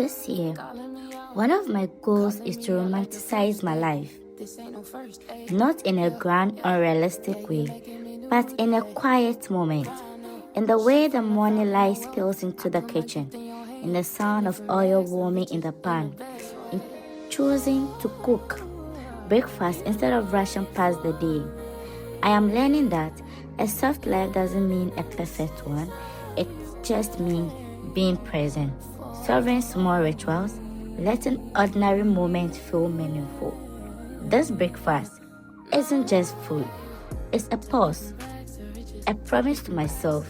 This year, one of my goals is to romanticize my life. Not in a grand, unrealistic way, but in a quiet moment. In the way the morning light spills into the kitchen, in the sound of oil warming in the pan, in choosing to cook breakfast instead of rushing past the day. I am learning that a soft life doesn't mean a perfect one. It just means being present, serving small rituals, letting ordinary moments feel meaningful. This breakfast isn't just food, it's a pause, a promise to myself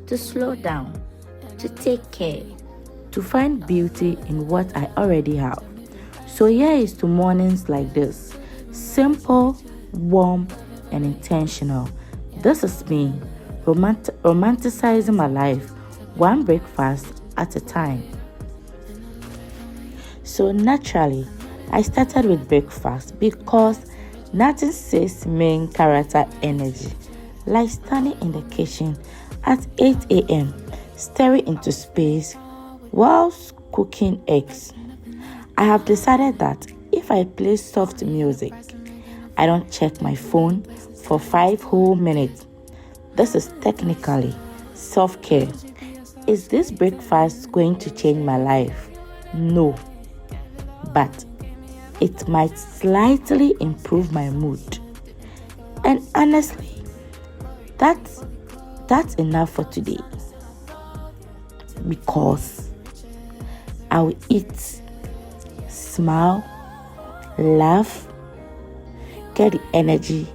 to slow down, to take care, to find beauty in what I already have. So here is to mornings like this, simple, warm, and intentional. This is me, romanticizing my life, one breakfast at a time. So naturally, I started with breakfast because nothing says main character energy like standing in the kitchen at 8 a.m. staring into space whilst cooking eggs. I have decided that if I play soft music, I don't check my phone for 5 whole minutes. This is technically self-care. Is this breakfast going to change my life? No. But it might slightly improve my mood. And honestly, that's enough for today. Because I will eat, smile, laugh, get the energy.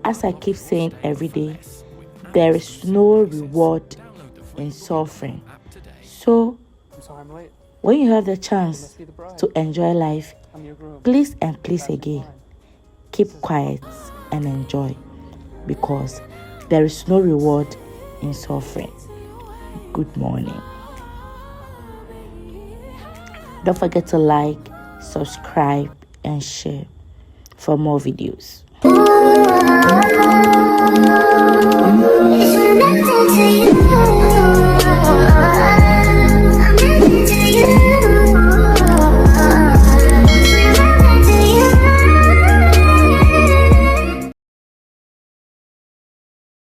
As I keep saying every day, there is no reward in suffering. So, when you have the chance to enjoy life, please and please again, keep quiet and enjoy, because there is no reward in suffering. Good morning. Don't forget to like, subscribe, and share for more videos. It's connected to you.